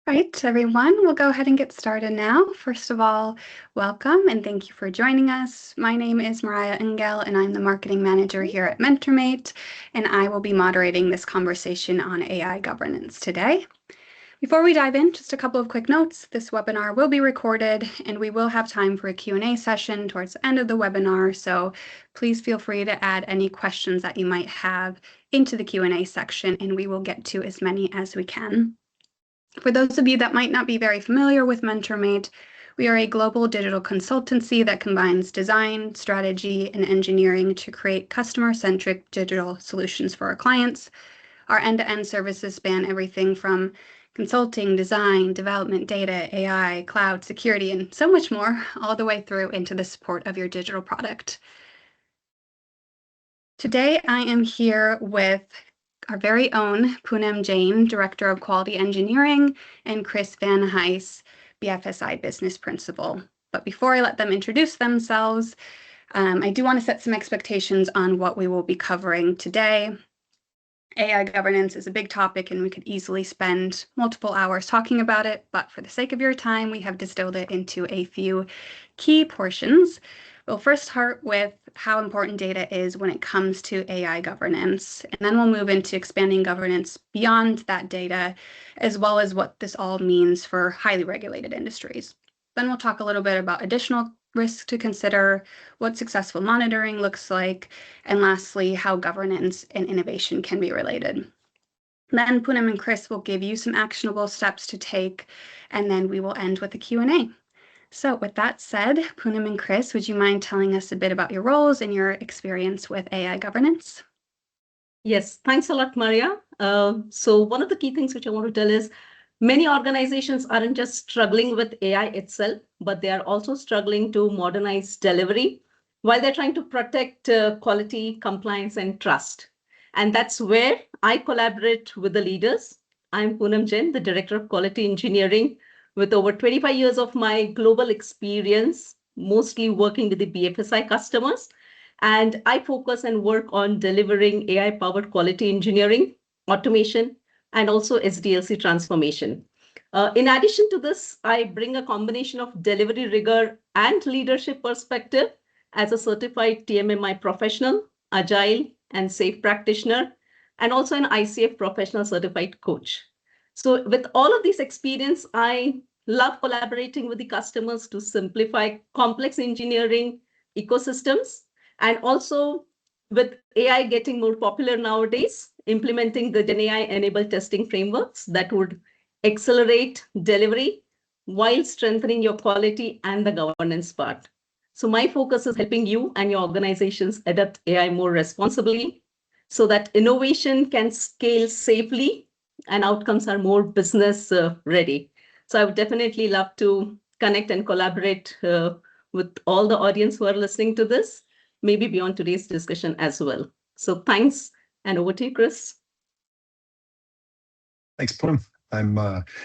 Right, everyone, we'll go ahead and get started now. First of all, welcome and thank you for joining us. My name is Mariah Engel and I'm the marketing manager here at MentorMate, and I will be moderating this conversation on AI governance today. Before we dive in, just a couple of quick notes. This webinar will be recorded and we will have time for a Q&A session towards the end of the webinar, so please feel free to add any questions that you might have into the Q&A section and we will get to as many as we can. For those of you that might not be very familiar with MentorMate, we are a global digital consultancy that combines design, strategy, and engineering to create customer-centric digital solutions for our clients. Our end-to-end services span everything from consulting, design, development, data, AI, cloud, security, and so much more, all the way through into the support of your digital product. Today, I am here with our very own Poonam Jain, Director of Quality Engineering, and Chris Van Heijs, BFSI Business Principal. But before I let them introduce themselves, I do want to set some expectations on what we will be covering today. AI governance is a big topic and we could easily spend multiple hours talking about it, but for the sake of your time, we have distilled it into a few key portions. We'll first start with how important data is when it comes to AI governance, and then we'll move into expanding governance beyond that data, as well as what this all means for highly regulated industries. Then we'll talk a little bit about additional risks to consider, what successful monitoring looks like, and lastly, how governance and innovation can be related. Then Poonam and Chris will give you some actionable steps to take, and then we will end with a Q&A. So with that said, Poonam and Chris, would you mind telling us a bit about your roles and your experience with AI governance? Yes, thanks a lot, Maria. So one of the key things which I want to tell is many organizations aren't just struggling with AI itself, but they are also struggling to modernize delivery while they're trying to protect quality, compliance, and trust. And that's where I collaborate with the leaders. I'm Poonam Jain, the Director of Quality Engineering, with over 25 years of my global experience, mostly working with the BFSI customers. And I focus and work on delivering AI-powered quality engineering, automation, and also SDLC transformation. In addition to this, I bring a combination of delivery rigor and leadership perspective as a certified TMMI professional, agile and safe practitioner, and also an ICF professional certified coach. So with all of this experience, I love collaborating with the customers to simplify complex engineering ecosystems, and also with AI getting more popular nowadays, implementing the GenAI-enabled testing frameworks that would accelerate delivery while strengthening your quality and the governance part. So my focus is helping you and your organizations adopt AI more responsibly so that innovation can scale safely and outcomes are more business ready. So I would definitely love to connect and collaborate with all the audience who are listening to this, maybe beyond today's discussion as well. So thanks, and over to you, Chris. Thanks, Poonam. I'm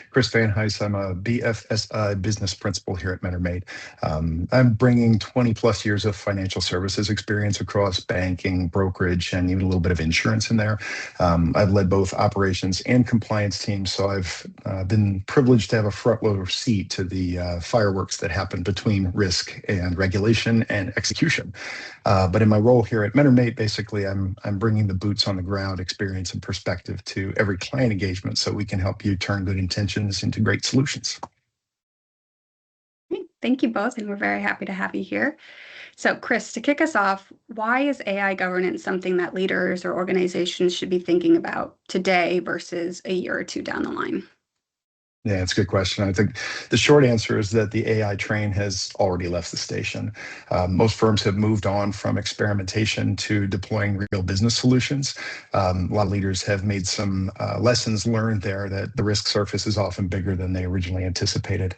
Chris Van Heijs. I'm a BFSI business principal here at MentorMate. I'm bringing 20 plus years of financial services experience across banking, brokerage, and even a little bit of insurance in there. I've led both operations and compliance teams, so I've been privileged to have a front row seat to the fireworks that happen between risk and regulation and execution. But in my role here at MentorMate, basically, I'm bringing the boots on the ground experience and perspective to every client engagement so we can help you turn good intentions into great solutions. Thank you both, and we're very happy to have you here. So Chris, to kick us off, why is AI governance something that leaders or organizations should be thinking about today versus a year or two down the line? Yeah, it's a good question. I think the short answer is that the AI train has already left the station. Most firms have moved on from experimentation to deploying real business solutions. A lot of leaders have made some lessons learned there that the risk surface is often bigger than they originally anticipated.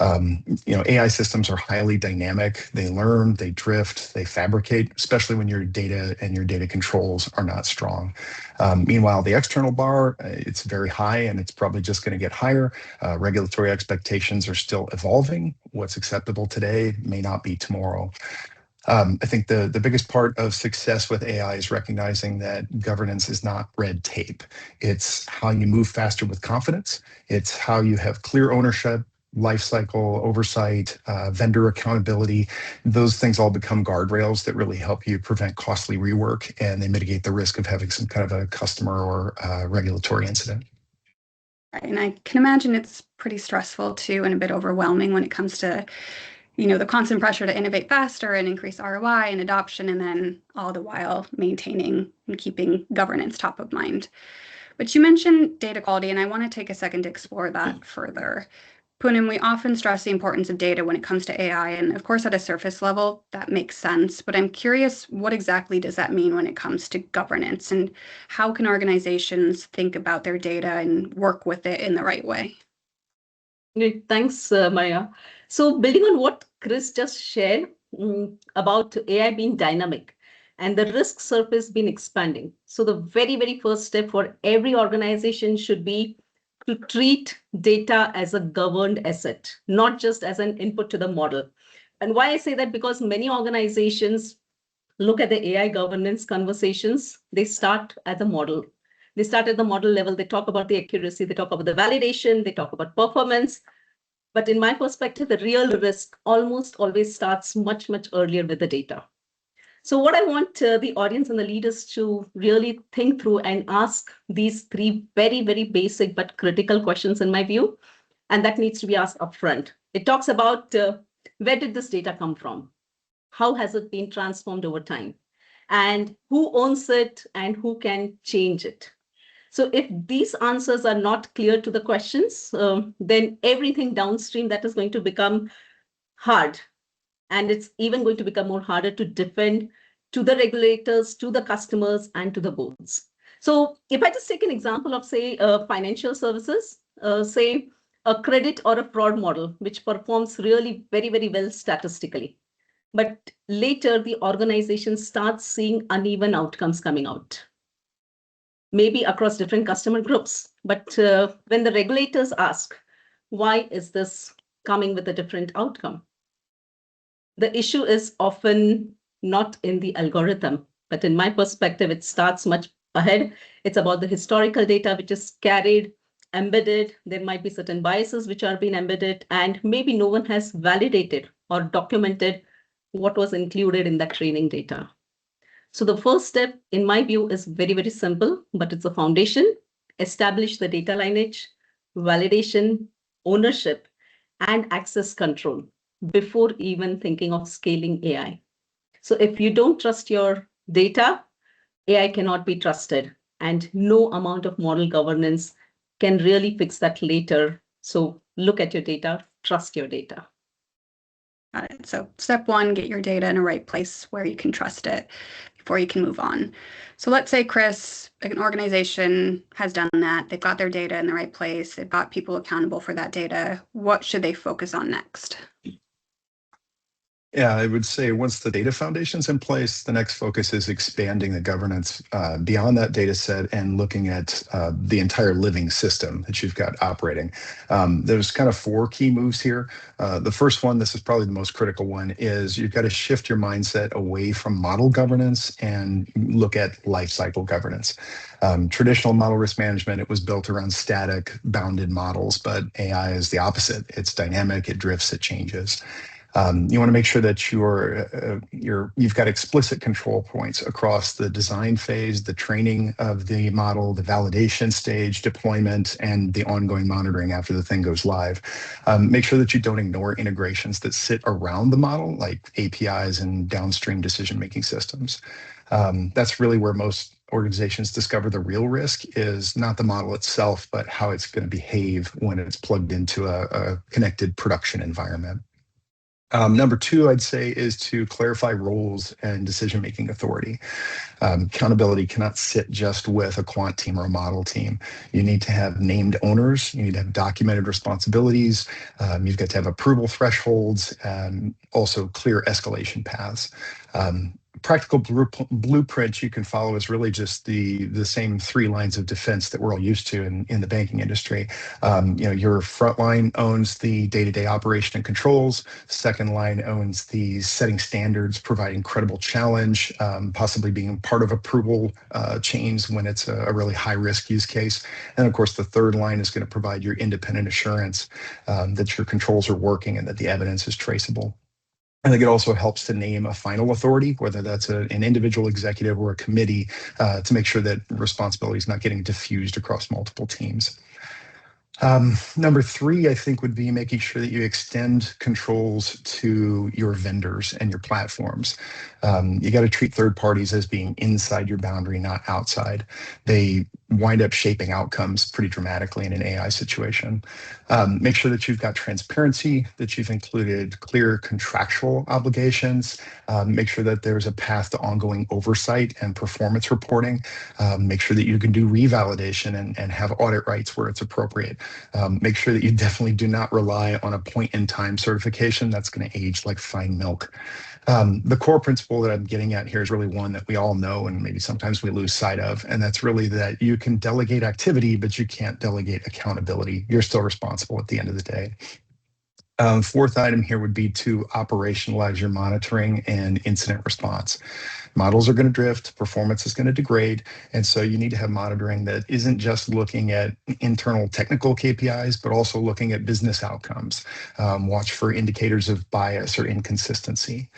AI systems are highly dynamic. They learn, they drift, they fabricate, especially when your data and your data controls are not strong. Meanwhile, the external bar, it's very high and it's probably just going to get higher. Regulatory expectations are still evolving. What's acceptable today may not be tomorrow. I think the biggest part of success with AI is recognizing that governance is not red tape. It's how you move faster with confidence. It's how you have clear ownership, lifecycle oversight, vendor accountability. Those things all become guardrails that really help you prevent costly rework, and they mitigate the risk of having some kind of a customer or regulatory incident. And I can imagine it's pretty stressful too and a bit overwhelming when it comes to, the constant pressure to innovate faster and increase ROI and adoption, and then all the while maintaining and keeping governance top of mind. But you mentioned data quality, and I want to take a second to explore that further. Poonam, we often stress the importance of data when it comes to AI, and of course, at a surface level, that makes sense. But I'm curious, what exactly does that mean when it comes to governance, and how can organizations think about their data and work with it in the right way? Great. Thanks, Maya. So building on what Chris just shared about AI being dynamic and the risk surface being expanding. So the very, very first step for every organization should be to treat data as a governed asset, not just as an input to the model. And why I say that, because many organizations look at the AI governance conversations, they start at the model. They start at the model level, they talk about the accuracy, they talk about the validation, they talk about performance. But in my perspective, the real risk almost always starts much, much earlier with the data. So what I want the audience and the leaders to really think through and ask these three very, very basic but critical questions in my view, and that needs to be asked upfront. It talks about where did this data come from? How has it been transformed over time? And who owns it and who can change it? So if these answers are not clear to the questions, then everything downstream that is going to become hard. And it's even going to become more harder to defend to the regulators, to the customers, and to the boards. So if I just take an example of, say, financial services, say a credit or a fraud model, which performs really very, very well statistically. But later, the organization starts seeing uneven outcomes coming out, maybe across different customer groups. But when the regulators ask, why is this coming with a different outcome? The issue is often not in the algorithm, but in my perspective, it starts much ahead. It's about the historical data which is carried, embedded. There might be certain biases which are being embedded, and maybe no one has validated or documented what was included in that training data. So the first step, in my view, is very, very simple, but it's a foundation. Establish the data lineage, validation, ownership, and access control before even thinking of scaling AI. So if you don't trust your data, AI cannot be trusted, and no amount of model governance can really fix that later. So look at your data, trust your data. Got it. So step one, get your data in a right place where you can trust it before you can move on. So let's say, Chris, an organization has done that. They've got their data in the right place. They've got people accountable for that data. What should they focus on next? Yeah, I would say once the data foundation's in place, the next focus is expanding the governance beyond that data set and looking at the entire living system that you've got operating. There's kind of four key moves here. The first one, this is probably the most critical one, is you've got to shift your mindset away from model governance and look at lifecycle governance. Traditional model risk management, it was built around static, bounded models, but AI is the opposite. It's dynamic, it drifts, it changes. You want to make sure that you've got explicit control points across the design phase, the training of the model, the validation stage, deployment, and the ongoing monitoring after the thing goes live. Make sure that you don't ignore integrations that sit around the model, like APIs and downstream decision-making systems. That's really where most organizations discover the real risk is not the model itself, but how it's going to behave when it's plugged into a connected production environment. Number two, I'd say, is to clarify roles and decision-making authority. Accountability cannot sit just with a quant team or a model team. You need to have named owners. You need to have documented responsibilities. You've got to have approval thresholds and also clear escalation paths. practical blueprint you can follow is really just the same 3 lines of defense that we're all used to in the banking industry. Your front line owns the day-to-day operation and controls. Second line owns the setting standards, providing credible challenge, possibly being part of approval chains when it's a really high-risk use case. And of course, the third line is going to provide your independent assurance that your controls are working and that the evidence is traceable. I think it also helps to name a final authority, whether that's an individual executive or a committee, to make sure that responsibility is not getting diffused across multiple teams. Number 3, I think, would be making sure that you extend controls to your vendors and your platforms. You got to treat third parties as being inside your boundary, not outside. They wind up shaping outcomes pretty dramatically in an AI situation. Make sure that you've got transparency, that you've included clear contractual obligations. Make sure that there's a path to ongoing oversight and performance reporting. Make sure that you can do revalidation and have audit rights where it's appropriate. Make sure that you definitely do not rely on a point-in-time certification. That's going to age like fine milk. The core principle that I'm getting at here is really one that we all know and maybe sometimes we lose sight of, and that's really that you can delegate activity, but you can't delegate accountability. You're still responsible at the end of the day. Fourth item here would be to operationalize your monitoring and incident response. Models are going to drift, performance is going to degrade, and so you need to have monitoring that isn't just looking at internal technical KPIs, but also looking at business outcomes. Watch for indicators of bias or inconsistency.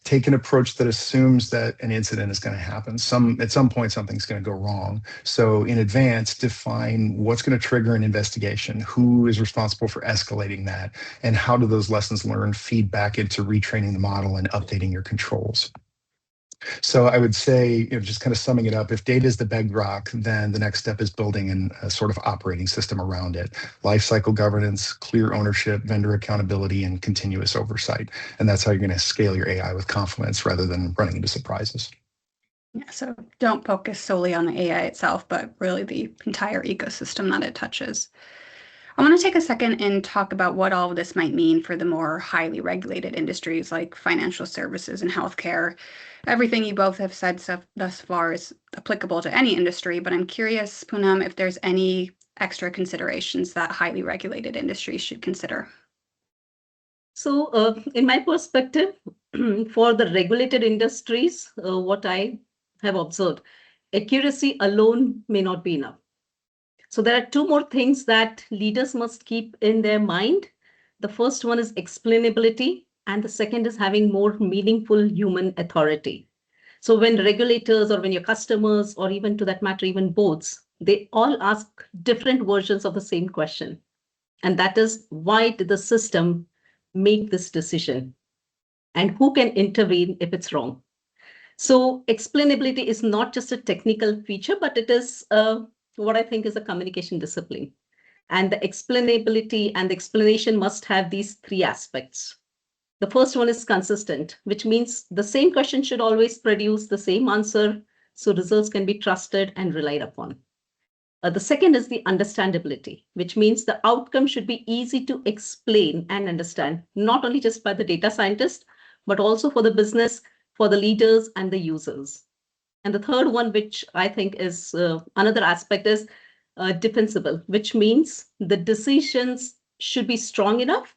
Take an approach that assumes that an incident is going to happen. At some point, something's going to go wrong. So in advance, define what's going to trigger an investigation, who is responsible for escalating that, and how do those lessons learned feed back into retraining the model and updating your controls. So I would say, just kind of summing it up, if data is the bedrock, then the next step is building a sort of operating system around it. Lifecycle governance, clear ownership, vendor accountability, and continuous oversight. And that's how you're going to scale your AI with confidence rather than running into surprises. Yeah, so don't focus solely on the AI itself, but really the entire ecosystem that it touches. I want to take a second and talk about what all of this might mean for the more highly regulated industries like financial services and healthcare. Everything you both have said thus far is applicable to any industry, but I'm curious, Poonam, if there's any extra considerations that highly regulated industries should consider. So in my perspective, for the regulated industries, what I have observed, accuracy alone may not be enough. So there are 2 more things that leaders must keep in their mind. The first one is explainability, and the second is having more meaningful human authority. So when regulators or when your customers, or even to that matter, even boards, they all ask different versions of the same question. And that is, why did the system make this decision? And who can intervene if it's wrong? So explainability is not just a technical feature, but it is what I think is a communication discipline. And the explainability and the explanation must have these 3 aspects. The first one is consistent, which means the same question should always produce the same answer, so results can be trusted and relied upon. The second is the understandability, which means the outcome should be easy to explain and understand, not only just by the data scientist, but also for the business, for the leaders and the users. And the third one, which I think is another aspect, is defensible, which means the decisions should be strong enough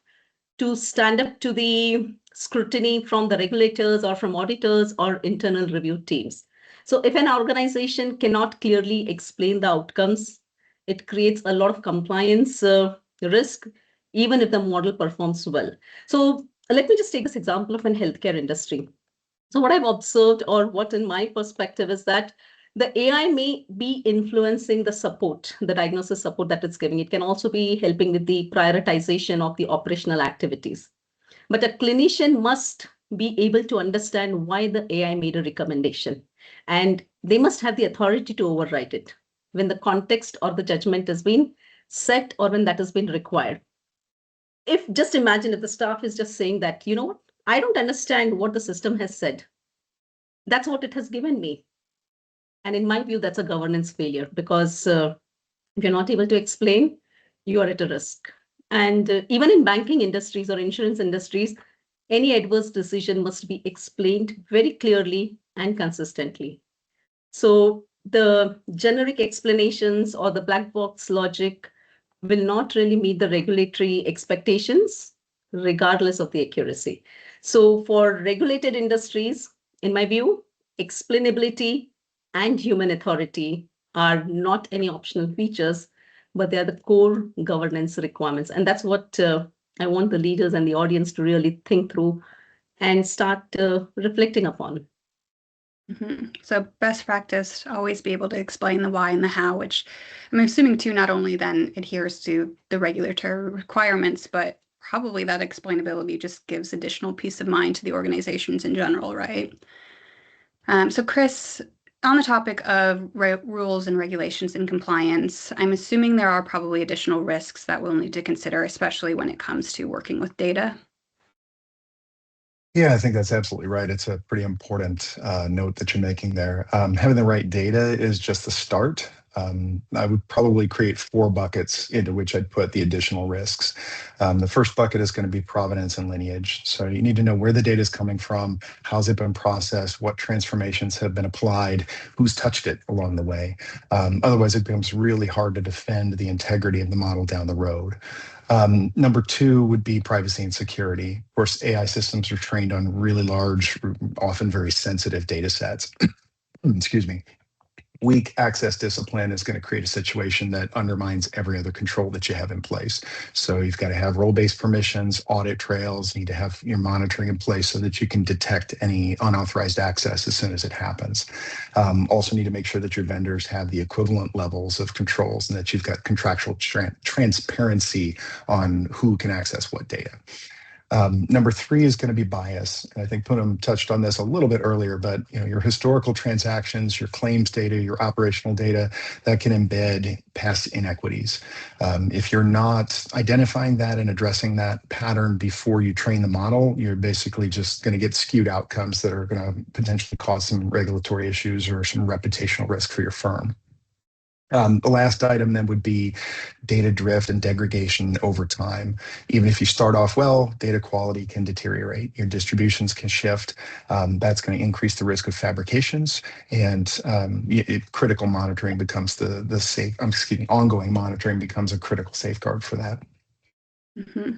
to stand up to the scrutiny from the regulators or from auditors or internal review teams. So if an organization cannot clearly explain the outcomes, it creates a lot of compliance risk, even if the model performs well. So let me just take this example of an healthcare industry. So what I've observed, or what in my perspective, is that the AI may be influencing the support, the diagnosis support that it's giving. It can also be helping with the prioritization of the operational activities. But a clinician must be able to understand why the AI made a recommendation. And they must have the authority to override it when the context or the judgment has been set or when that has been required. If just imagine if the staff is just saying that, you know what, I don't understand what the system has said. That's what it has given me. And in my view, that's a governance failure, because if you're not able to explain, you are at a risk. And even in banking industries or insurance industries, any adverse decision must be explained very clearly and consistently. So the generic explanations or the black box logic will not really meet the regulatory expectations, regardless of the accuracy. So for regulated industries, in my view, explainability and human authority are not any optional features, but they are the core governance requirements. And that's what I want the leaders and the audience to really think through and start reflecting upon. So best practice, always be able to explain the why and the how, which I'm assuming too, not only then adheres to the regulatory requirements, but probably that explainability just gives additional peace of mind to the organizations in general, right? So Chris, on the topic of rules and regulations and compliance, I'm assuming there are probably additional risks that we'll need to consider, especially when it comes to working with data. Yeah, I think that's absolutely right. It's a pretty important note that you're making there. Having the right data is just the start. I would probably create 4 buckets into which I'd put the additional risks. The first bucket is going to be provenance and lineage. So you need to know where the data is coming from, how's it been processed, what transformations have been applied, who's touched it along the way. Otherwise, it becomes really hard to defend the integrity of the model down the road. Number 2 would be privacy and security. Of course, AI systems are trained on really large, often very sensitive data sets. Excuse me. Weak access discipline is going to create a situation that undermines every other control that you have in place. So you've got to have role-based permissions, audit trails, need to have your monitoring in place so that you can detect any unauthorized access as soon as it happens. Also need to make sure that your vendors have the equivalent levels of controls and that you've got contractual transparency on who can access what data. Number 3 is going to be bias. And I think Poonam touched on this a little bit earlier, but your historical transactions, your claims data, your operational data, that can embed past inequities. If you're not identifying that and addressing that pattern before you train the model, you're basically just going to get skewed outcomes that are going to potentially cause some regulatory issues or some reputational risk for your firm. The last item then would be data drift and degradation over time. Even if you start off well, data quality can deteriorate. Your distributions can shift. That's going to increase the risk of fabrications, and critical monitoring becomes ongoing monitoring becomes a critical safeguard for that. Mm-hmm.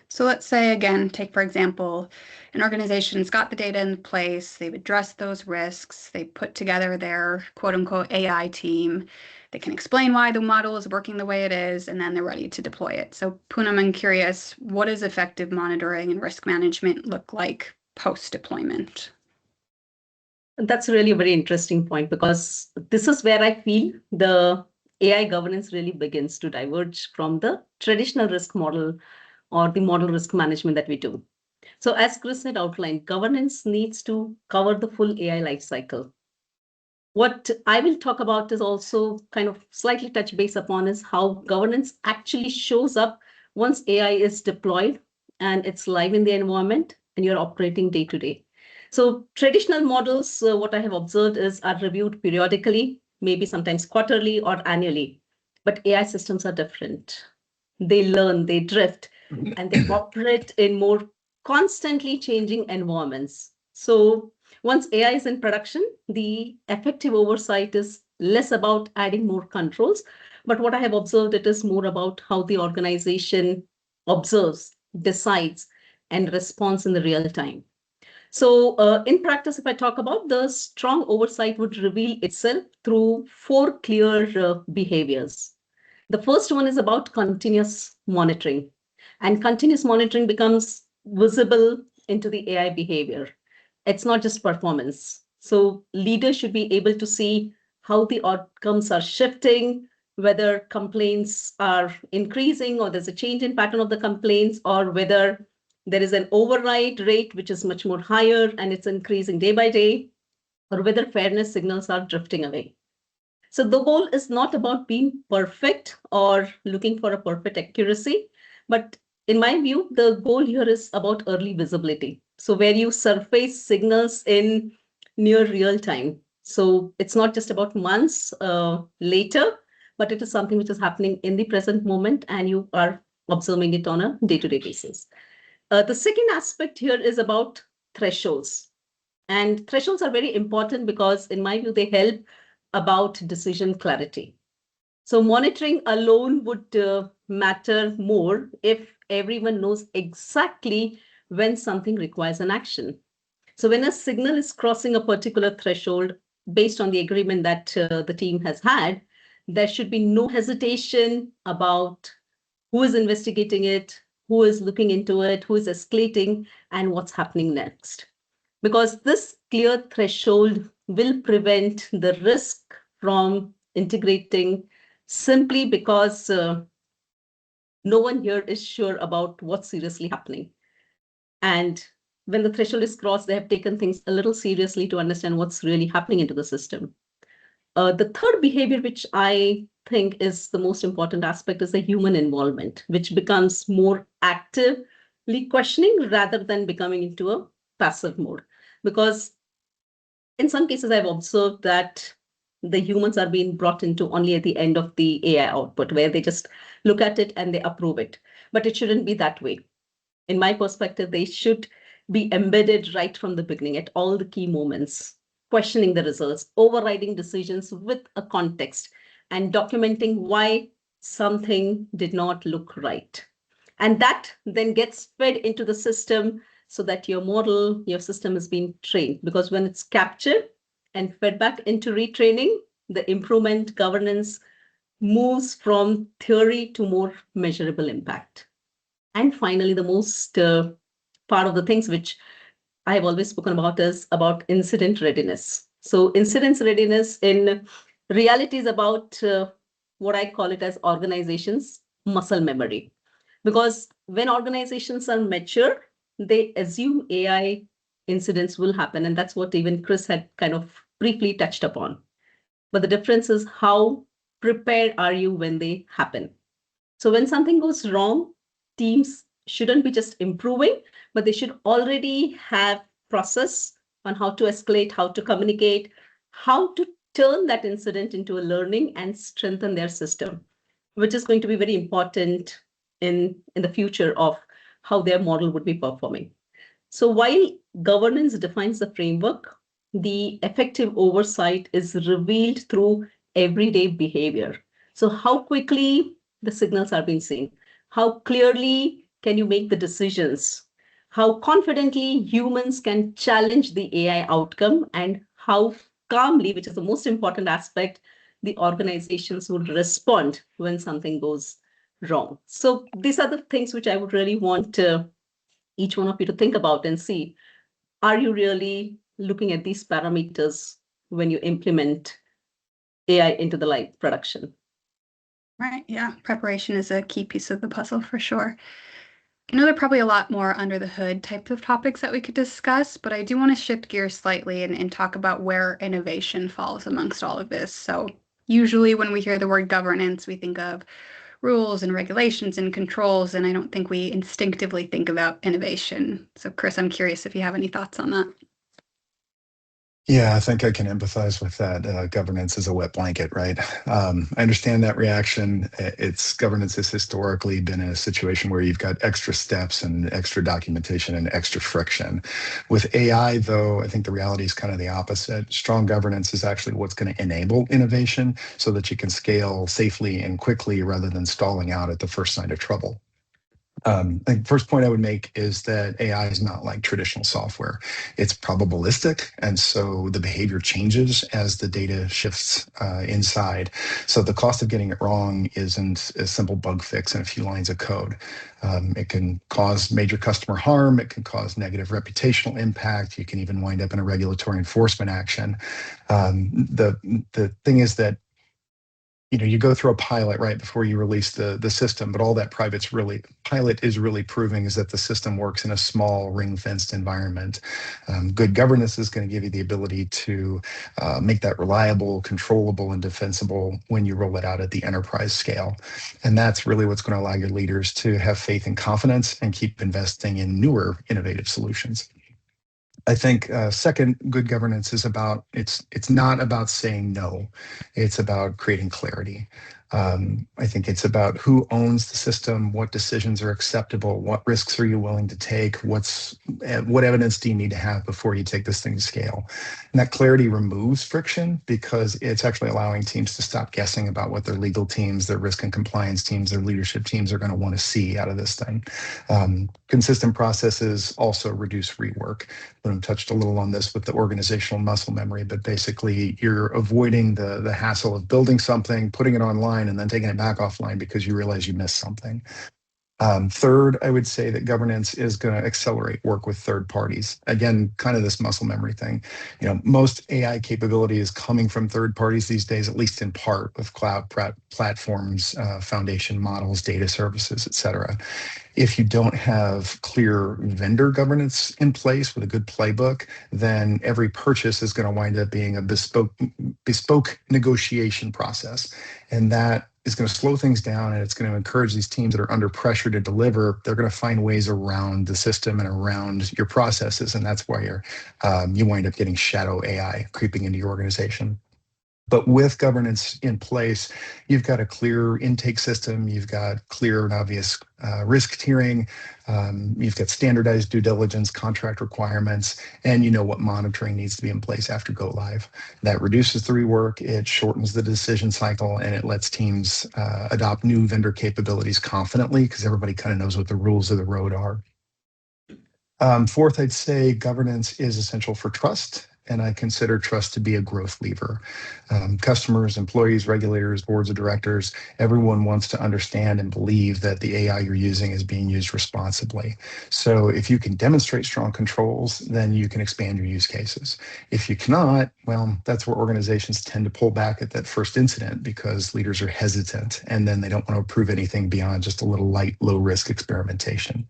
So let's say, again, take, for example, an organization's got the data in place, they've addressed those risks, they put together their quote-unquote AI team, they can explain why the model is working the way it is, and then they're ready to deploy it. So Poonam, I'm curious, what does effective monitoring and risk management look like post-deployment? That's really a very interesting point, because this is where I feel the AI governance really begins to diverge from the traditional risk model or the model risk management that we do. So as Chris had outlined, governance needs to cover the full AI lifecycle. What I will talk about is also kind of slightly touch base upon is how governance actually shows up once AI is deployed and it's live in the environment and you're operating day to day. So traditional models, what I have observed is are reviewed periodically, maybe sometimes quarterly or annually, but AI systems are different. They learn, they drift, and they operate in more constantly changing environments. So once AI is in production, the effective oversight is less about adding more controls, but what I have observed, it is more about how the organization observes, decides, and responds in the real time. So in practice, if I talk about, the strong oversight would reveal itself through 4 clear behaviors. The first one is about continuous monitoring, and continuous monitoring becomes visible into the AI behavior. It's not just performance. So leaders should be able to see how the outcomes are shifting, whether complaints are increasing or there's a change in pattern of the complaints, or whether there is an override rate, which is much more higher and it's increasing day by day, or whether fairness signals are drifting away. So the goal is not about being perfect or looking for a perfect accuracy, but in my view, the goal here is about early visibility. So where you surface signals in near real time. So it's not just about months later, but it is something which is happening in the present moment and you are observing it on a day-to-day basis. The second aspect here is about thresholds. And thresholds are very important because, in my view, they help about decision clarity. So monitoring alone would matter more if everyone knows exactly when something requires an action. So when a signal is crossing a particular threshold based on the agreement that the team has had, there should be no hesitation about who is investigating it, who is looking into it, who is escalating, and what's happening next. Because this clear threshold will prevent the risk from integrating simply because no one here is sure about what's seriously happening. And when the threshold is crossed, they have taken things a little seriously to understand what's really happening into the system. The third behavior, which I think is the most important aspect, is the human involvement, which becomes more actively questioning rather than becoming into a passive mode. Because in some cases, I've observed that the humans are being brought into only at the end of the AI output, where they just look at it and they approve it. But it shouldn't be that way. In my perspective, they should be embedded right from the beginning at all the key moments, questioning the results, overriding decisions with a context, and documenting why something did not look right. And that then gets fed into the system so that your model, your system is being trained. Because when it's captured and fed back into retraining, the improvement governance moves from theory to more measurable impact. And finally, the most part of the things which I have always spoken about is about incident readiness. So incident readiness in reality is about what I call it as organizations' muscle memory. Because when organizations are mature, they assume AI incidents will happen. And that's what even Chris had kind of briefly touched upon. But the difference is how prepared are you when they happen? So when something goes wrong, teams shouldn't be just improving, but they should already have process on how to escalate, how to communicate, how to turn that incident into a learning and strengthen their system, which is going to be very important in the future of how their model would be performing. So while governance defines the framework, the effective oversight is revealed through everyday behavior. So how quickly the signals are being seen, how clearly can you make the decisions, how confidently humans can challenge the AI outcome, and how calmly, which is the most important aspect, the organizations would respond when something goes wrong. So these are the things which I would really want each one of you to think about and see, are you really looking at these parameters when you implement AI into the live production? Right. Yeah. Preparation is a key piece of the puzzle for sure. I know there are probably a lot more under the hood types of topics that we could discuss, but I do want to shift gears slightly and talk about where innovation falls amongst all of this. So usually when we hear the word governance, we think of rules and regulations and controls, and I don't think we instinctively think about innovation. So Chris, I'm curious if you have any thoughts on that. Yeah, I think I can empathize with that. Governance is a wet blanket, right? I understand that reaction. It's governance has historically been in a situation where you've got extra steps and extra documentation and extra friction. With AI, though, I think the reality is kind of the opposite. Strong governance is actually what's going to enable innovation so that you can scale safely and quickly rather than stalling out at the first sign of trouble. The first point I would make is that AI is not like traditional software. It's probabilistic, and so the behavior changes as the data shifts inside. So the cost of getting it wrong isn't a simple bug fix and a few lines of code. It can cause major customer harm. It can cause negative reputational impact. You can even wind up in a regulatory enforcement action. The thing is that you go through a pilot right before you release the system, but all that pilot is really proving is that the system works in a small ring-fenced environment. Good governance is going to give you the ability to make that reliable, controllable, and defensible when you roll it out at the enterprise scale. And that's really what's going to allow your leaders to have faith and confidence and keep investing in newer, innovative solutions. I think second, good governance is it's not about saying no. It's about creating clarity. I think it's about who owns the system, what decisions are acceptable, what risks are you willing to take, what evidence do you need to have before you take this thing to scale. And that clarity removes friction because it's actually allowing teams to stop guessing about what their legal teams, their risk and compliance teams, their leadership teams are going to want to see out of this thing. Consistent processes also reduce rework. I touched a little on this with the organizational muscle memory, but basically you're avoiding the hassle of building something, putting it online, and then taking it back offline because you realize you missed something. Third, I would say that governance is going to accelerate work with third parties. Again, kind of this muscle memory thing. Most AI capability is coming from third parties these days, at least in part, with cloud platforms, foundation models, data services, et cetera. If you don't have clear vendor governance in place with a good playbook, then every purchase is going to wind up being a bespoke negotiation process. And that is going to slow things down, and it's going to encourage these teams that are under pressure to deliver. They're going to find ways around the system and around your processes. And that's why you wind up getting shadow AI creeping into your organization. But with governance in place, you've got a clear intake system, you've got clear and obvious risk tiering, you've got standardized due diligence, contract requirements, and you know what monitoring needs to be in place after go live. That reduces the rework, it shortens the decision cycle, and it lets teams adopt new vendor capabilities confidently because everybody kind of knows what the rules of the road are. Fourth, I'd say governance is essential for trust, and I consider trust to be a growth lever. Customers, employees, regulators, boards of directors, everyone wants to understand and believe that the AI you're using is being used responsibly. So if you can demonstrate strong controls, then you can expand your use cases. If you cannot, well, that's where organizations tend to pull back at that first incident because leaders are hesitant, and then they don't want to approve anything beyond just a little light, low-risk experimentation.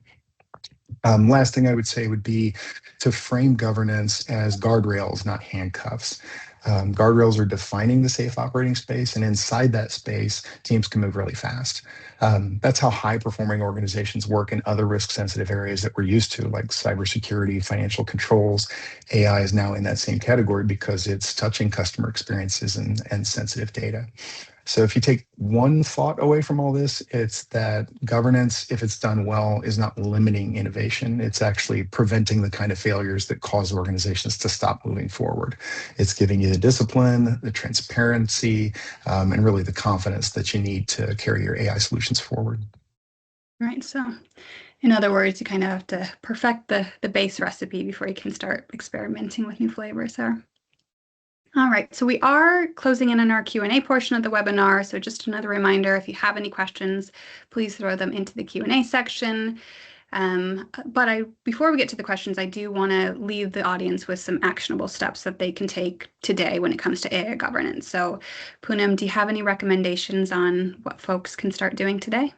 Last thing I would say would be to frame governance as guardrails, not handcuffs. Guardrails are defining the safe operating space, and inside that space, teams can move really fast. That's how high-performing organizations work in other risk-sensitive areas that we're used to, like cybersecurity, financial controls. AI is now in that same category because it's touching customer experiences and sensitive data. So if you take one thought away from all this, it's that governance, if it's done well, is not limiting innovation. It's actually preventing the kind of failures that cause organizations to stop moving forward. It's giving you the discipline, the transparency, and really the confidence that you need to carry your AI solutions forward. Right. So in other words, you kind of have to perfect the base recipe before you can start experimenting with new flavors there. All right, so we are closing in on our Q&A portion of the webinar. So just another reminder, if you have any questions, please throw them into the Q&A section. Before we get to the questions, I do want to leave the audience with some actionable steps that they can take today when it comes to AI governance. So Poonam, do you have any recommendations on what folks can start doing today?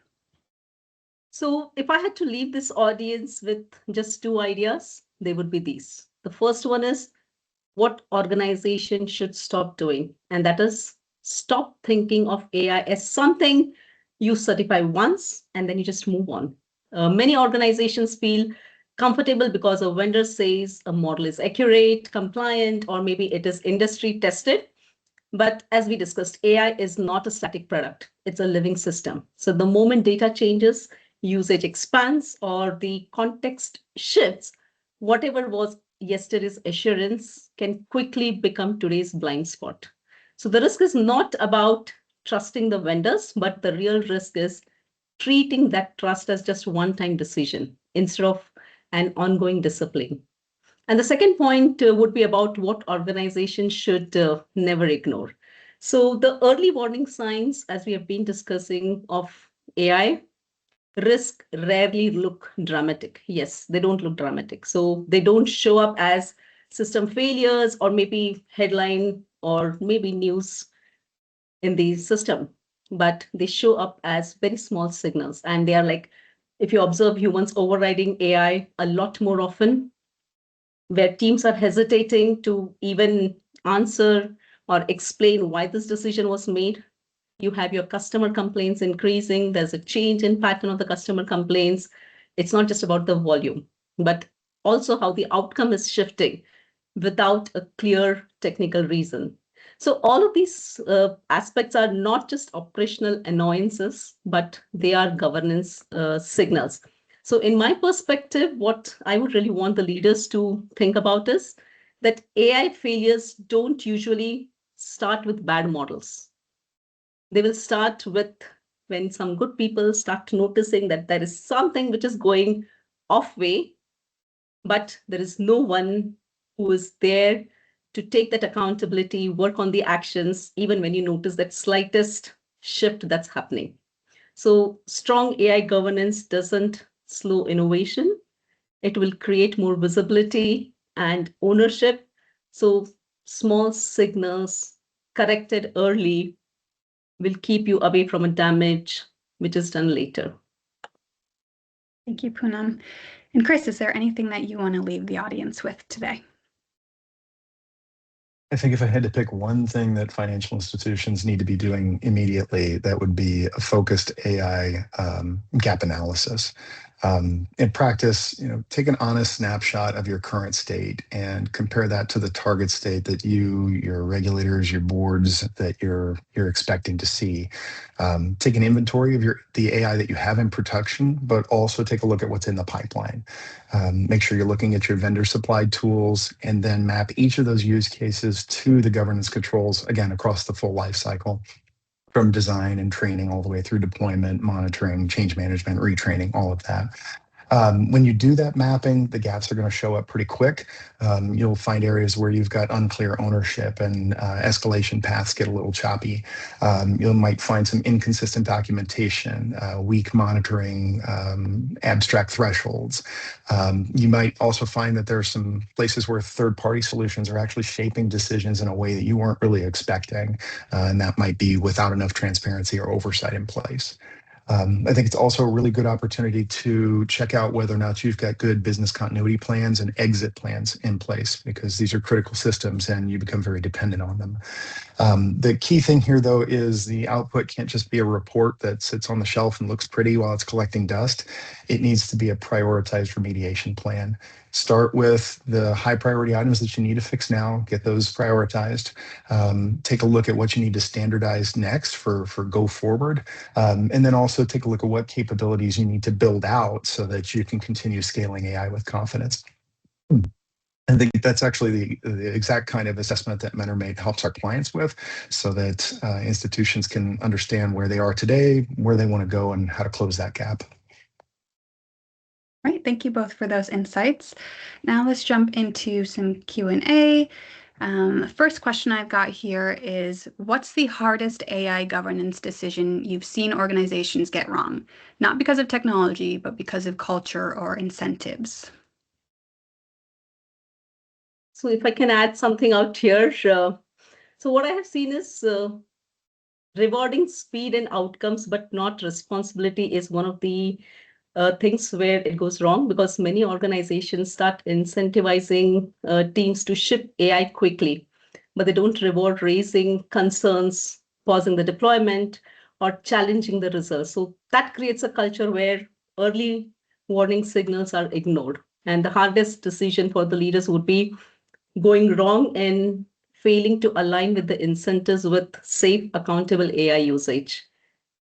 So if I had to leave this audience with just two ideas, they would be these. The first one is what organization should stop doing, and that is stop thinking of AI as something you certify once and then you just move on. Many organizations feel comfortable because a vendor says a model is accurate, compliant, or maybe it is industry tested. But as we discussed, AI is not a static product. It's a living system. So the moment data changes, usage expands, or the context shifts, whatever was yesterday's assurance can quickly become today's blind spot. So the risk is not about trusting the vendors, but the real risk is treating that trust as just one-time decision instead of an ongoing discipline. And the second point would be about what organizations should never ignore. So the early warning signs, as we have been discussing, of AI risk rarely look dramatic. Yes, they don't look dramatic. So they don't show up as system failures or maybe headline or maybe news in the system, but they show up as very small signals. And they are like, if you observe humans overriding AI a lot more often, where teams are hesitating to even answer or explain why this decision was made. You have your customer complaints increasing. There's a change in pattern of the customer complaints. It's not just about the volume, but also how the outcome is shifting without a clear technical reason. So all of these aspects are not just operational annoyances, but they are governance signals. So in my perspective, what I would really want the leaders to think about is that AI failures don't usually start with bad models. They will start with when some good people start noticing that there is something which is going off way, but there is no one who is there to take that accountability, work on the actions, even when you notice that slightest shift that's happening. So strong AI governance doesn't slow innovation. It will create more visibility and ownership. So small signals corrected early will keep you away from a damage which is done later. Thank you, Poonam. And Chris, is there anything that you want to leave the audience with today? I think if I had to pick one thing that financial institutions need to be doing immediately, that would be a focused AI gap analysis. In practice, take an honest snapshot of your current state and compare that to the target state that your regulators, your boards that you're expecting to see. Take an inventory of the AI that you have in production, but also take a look at what's in the pipeline. Make sure you're looking at your vendor supplied tools and then map each of those use cases to the governance controls, again, across the full life cycle, from design and training all the way through deployment, monitoring, change management, retraining, all of that. When you do that mapping, the gaps are going to show up pretty quick. You'll find areas where you've got unclear ownership and escalation paths get a little choppy. You might find some inconsistent documentation, weak monitoring, abstract thresholds. You might also find that there are some places where third-party solutions are actually shaping decisions in a way that you weren't really expecting, and that might be without enough transparency or oversight in place. I think it's also a really good opportunity to check out whether or not you've got good business continuity plans and exit plans in place, because these are critical systems and you become very dependent on them. The key thing here, though, is the output can't just be a report that sits on the shelf and looks pretty while it's collecting dust. It needs to be a prioritized remediation plan. Start with the high priority items that you need to fix now, get those prioritized. Take a look at what you need to standardize next for go forward. And then also take a look at what capabilities you need to build out so that you can continue scaling AI with confidence. I think that's actually the exact kind of assessment that MentorMate helps our clients with, so that institutions can understand where they are today, where they want to go, and how to close that gap. All right, thank you both for those insights. Now let's jump into some Q&A. The first question I've got here is, what's the hardest AI governance decision you've seen organizations get wrong? Not because of technology, but because of culture or incentives. So if I can add something out here, so what I have seen is rewarding speed and outcomes, but not responsibility, is one of the things where it goes wrong, because many organizations start incentivizing teams to ship AI quickly, but they don't reward raising concerns, pausing the deployment, or challenging the results. So that creates a culture where early warning signals are ignored. And the hardest decision for the leaders would be going wrong and failing to align with the incentives with safe, accountable AI usage.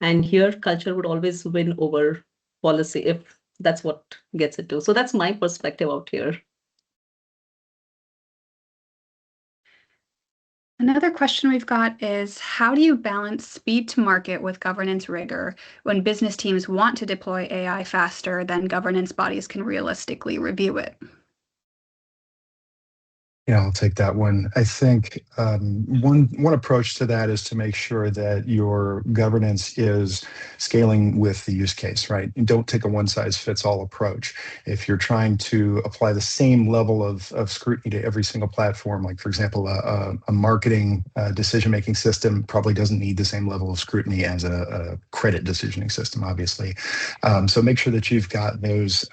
And here, culture would always win over policy, if that's what gets it to. So that's my perspective out here. Another question we've got is, how do you balance speed to market with governance rigor when business teams want to deploy AI faster than governance bodies can realistically review it? Yeah, I'll take that one. I think one approach to that is to make sure that your governance is scaling with the use case, right? And don't take a one-size-fits-all approach. If you're trying to apply the same level of scrutiny to every single platform, like, for example, a marketing decision-making system probably doesn't need the same level of scrutiny as a credit decisioning system, obviously. So make sure that you've got those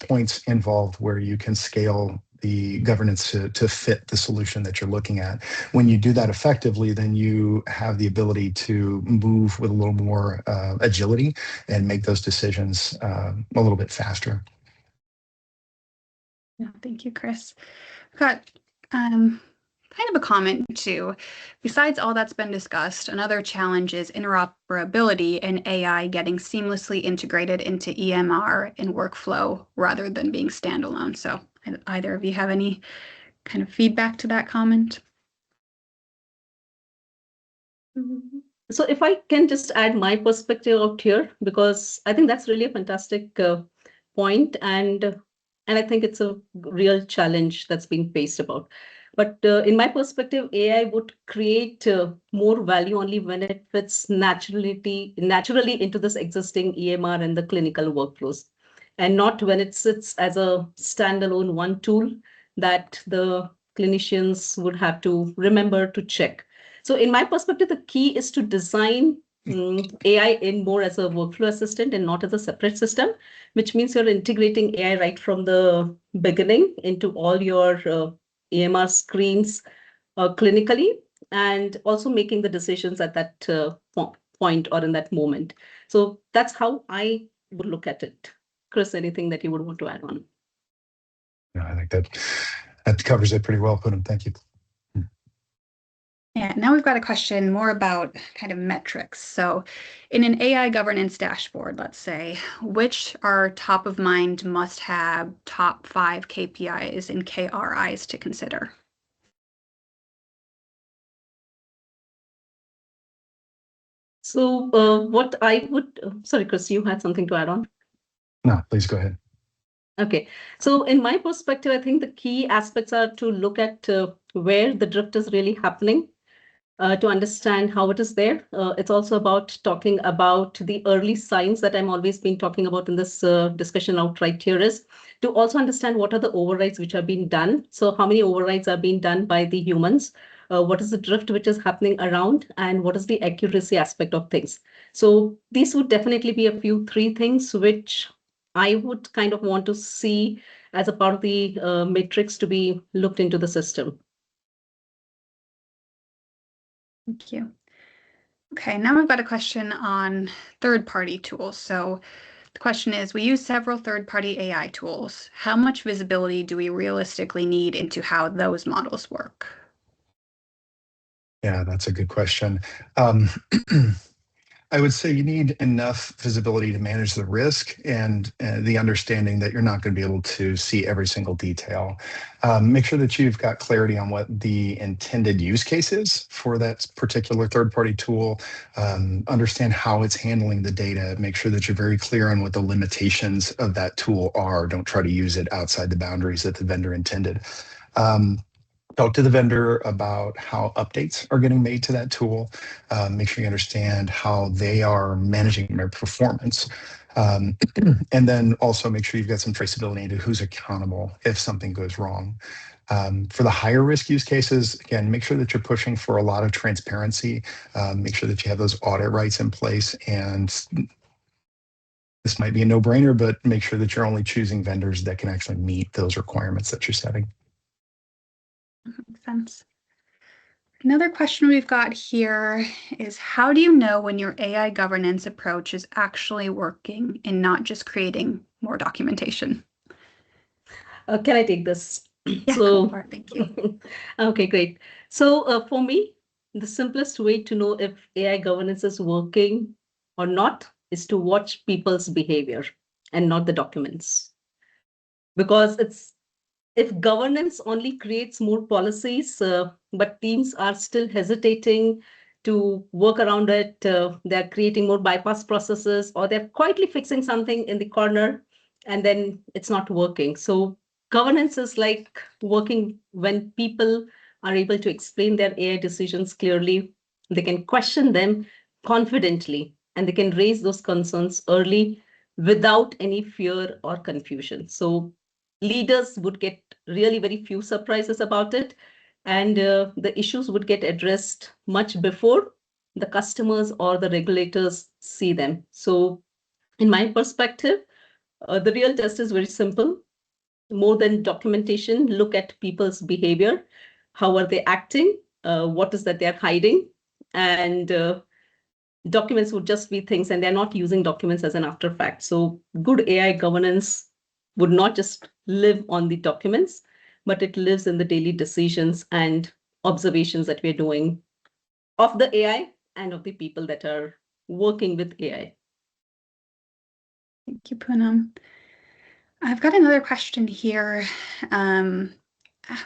points involved where you can scale the governance to fit the solution that you're looking at. When you do that effectively, then you have the ability to move with a little more agility and make those decisions a little bit faster. Yeah, thank you, Chris. I've got kind of a comment too. Besides all that's been discussed, another challenge is interoperability and AI getting seamlessly integrated into EMR and workflow rather than being standalone. So either of you have any kind of feedback to that comment? So if I can just add my perspective out here, because I think that's really a fantastic point, and I think it's a real challenge that's being faced about. But in my perspective, AI would create more value only when it fits naturally into this existing EMR and the clinical workflows, and not when it sits as a standalone one tool that the clinicians would have to remember to check. So in my perspective, the key is to design AI in more as a workflow assistant and not as a separate system, which means you're integrating AI right from the beginning into all your EMR screens clinically, and also making the decisions at that point or in that moment. So that's how I would look at it. Chris, anything that you would want to add on? No, I think that covers it pretty well, Poonam. Thank you. Yeah, now we've got a question more about kind of metrics. So in an AI governance dashboard, let's say, which are top of mind must-have top 5 KPIs and KRIs to consider? So what I would, sorry, Chris, you had something to add on? No, please go ahead. Okay, so in my perspective, I think the key aspects are to look at where the drift is really happening, to understand how it is there. It's also about talking about the early signs that I'm always been talking about in this discussion out right here, is to also understand what are the overrides which are being done. So how many overrides are being done by the humans? What is the drift which is happening around, and what is the accuracy aspect of things? So these would definitely be a few 3 things which I would kind of want to see as a part of the matrix to be looked into the system. Thank you. Okay, now we've got a question on third-party tools. So the question is, we use several third-party AI tools. How much visibility do we realistically need into how those models work? Yeah, that's a good question. I would say you need enough visibility to manage the risk and the understanding that you're not going to be able to see every single detail. Make sure that you've got clarity on what the intended use case is for that particular third-party tool. Understand how it's handling the data. Make sure that you're very clear on what the limitations of that tool are. Don't try to use it outside the boundaries that the vendor intended. Talk to the vendor about how updates are getting made to that tool. Make sure you understand how they are managing their performance. And then also make sure you've got some traceability into who's accountable if something goes wrong. For the higher risk use cases, again, make sure that you're pushing for a lot of transparency. Make sure that you have those audit rights in place. And this might be a no-brainer, but make sure that you're only choosing vendors that can actually meet those requirements that you're setting. Makes sense. Another question we've got here is, how do you know when your AI governance approach is actually working and not just creating more documentation? Can I take this? Yeah, so, go for it. Thank you. Okay, great. So for me, the simplest way to know if AI governance is working or not is to watch people's behavior and not the documents. Because if governance only creates more policies, but teams are still hesitating to work around it, they're creating more bypass processes, or they're quietly fixing something in the corner, and then it's not working. So governance is like working when people are able to explain their AI decisions clearly, they can question them confidently, and they can raise those concerns early without any fear or confusion. So leaders would get really very few surprises about it, and the issues would get addressed much before the customers or the regulators see them. So in my perspective, the real test is very simple. More than documentation, look at people's behavior. How are they acting? What is that they're hiding? And documents would just be things, and they're not using documents as an after fact. So good AI governance would not just live on the documents, but it lives in the daily decisions and observations that we're doing of the AI and of the people that are working with AI. Thank you, Poonam. I've got another question here.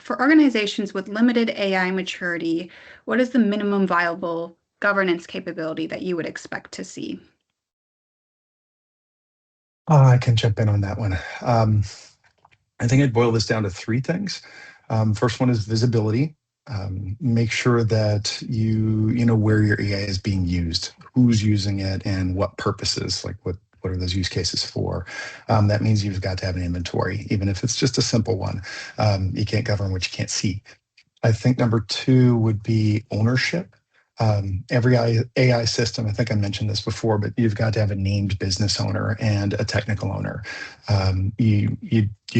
For organizations with limited AI maturity, what is the minimum viable governance capability that you would expect to see? I can jump in on that one. I think I'd boil this down to three things. First one is visibility. Make sure that you know where your AI is being used, who's using it, and what purposes, like what are those use cases for. That means you've got to have an inventory, even if it's just a simple one. You can't govern what you can't see. I think number two would be ownership. Every AI system, I think I mentioned this before, but you've got to have a named business owner and a technical owner. You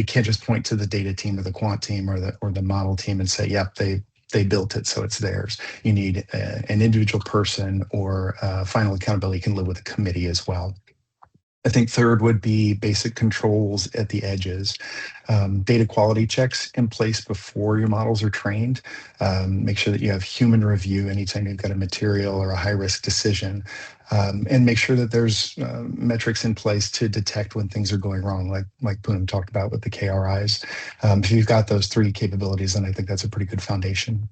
can't just point to the data team or the quant team or the model team and say, yep, they built it, so it's theirs. You need an individual person, or final accountability can live with a committee as well. I think third would be basic controls at the edges. Data quality checks in place before your models are trained. Make sure that you have human review anytime you've got a material or a high-risk decision. And make sure that there's metrics in place to detect when things are going wrong, like Poonam talked about with the KRIs. If you've got those three capabilities, then I think that's a pretty good foundation.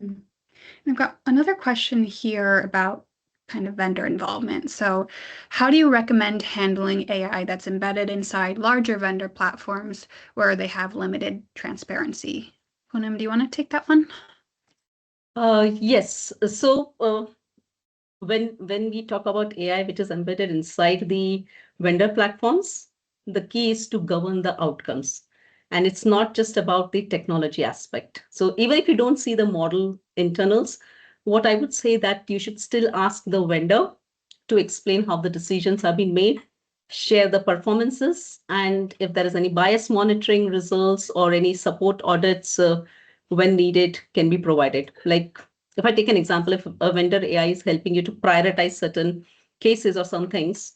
I've got another question here about kind of vendor involvement. So how do you recommend handling AI that's embedded inside larger vendor platforms where they have limited transparency? Poonam, do you want to take that one? Yes. So when we talk about AI, which is embedded inside the vendor platforms, the key is to govern the outcomes. And it's not just about the technology aspect. So even if you don't see the model internals, what I would say that you should still ask the vendor to explain how the decisions have been made, share the performances, and if there is any bias monitoring results or any support audits when needed can be provided. Like if I take an example, if a vendor AI is helping you to prioritize certain cases or some things,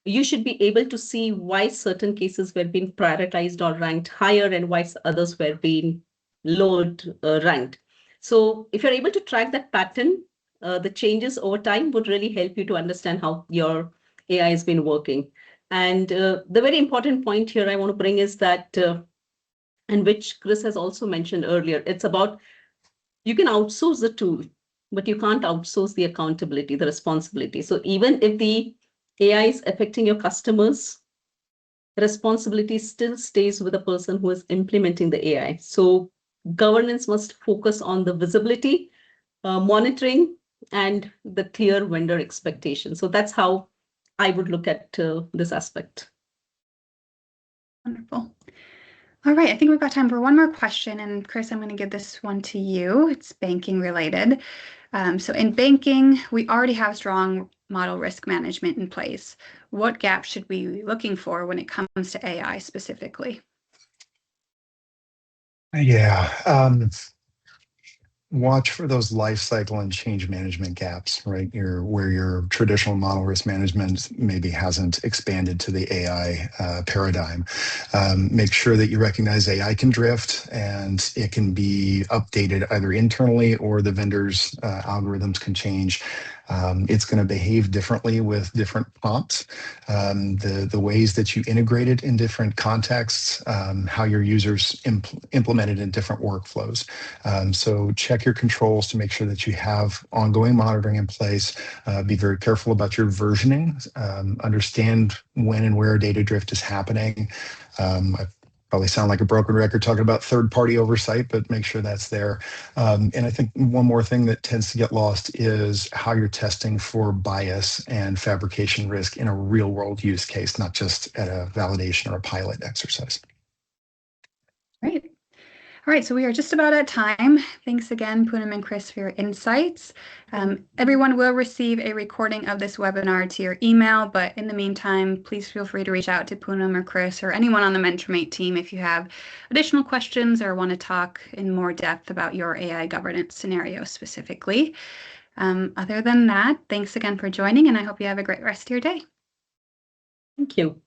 you should be able to see why certain cases were being prioritized or ranked higher and why others were being lowered ranked. So if you're able to track that pattern, the changes over time would really help you to understand how your AI has been working. And the very important point here I want to bring is that, and which Chris has also mentioned earlier, it's about you can outsource the tool, but you can't outsource the accountability, the responsibility. So even if the AI is affecting your customers, responsibility still stays with the person who is implementing the AI. So governance must focus on the visibility, monitoring, and the clear vendor expectation. So that's how I would look at this aspect. Wonderful. All right, I think we've got time for one more question. And Chris, I'm going to give this one to you. It's banking related. So in banking, we already have strong model risk management in place. What gaps should we be looking for when it comes to AI specifically? Yeah. Watch for those life cycle and change management gaps, right? Where your traditional model risk management maybe hasn't expanded to the AI paradigm. Make sure that you recognize AI can drift and it can be updated either internally or the vendor's algorithms can change. It's going to behave differently with different prompts. The ways that you integrate it in different contexts, how your users implement it in different workflows. So check your controls to make sure that you have ongoing monitoring in place. Be very careful about your versioning. Understand when and where data drift is happening. I probably sound like a broken record talking about third-party oversight, but make sure that's there. And I think one more thing that tends to get lost is how you're testing for bias and fabrication risk in a real-world use case, not just at a validation or a pilot exercise. Great. All right, so we are just about at time. Thanks again, Poonam and Chris, for your insights. Everyone will receive a recording of this webinar to your email, but in the meantime, please feel free to reach out to Poonam or Chris or anyone on the MentorMate team if you have additional questions or want to talk in more depth about your AI governance scenario specifically. Other than that, thanks again for joining, and I hope you have a great rest of your day. Thank you.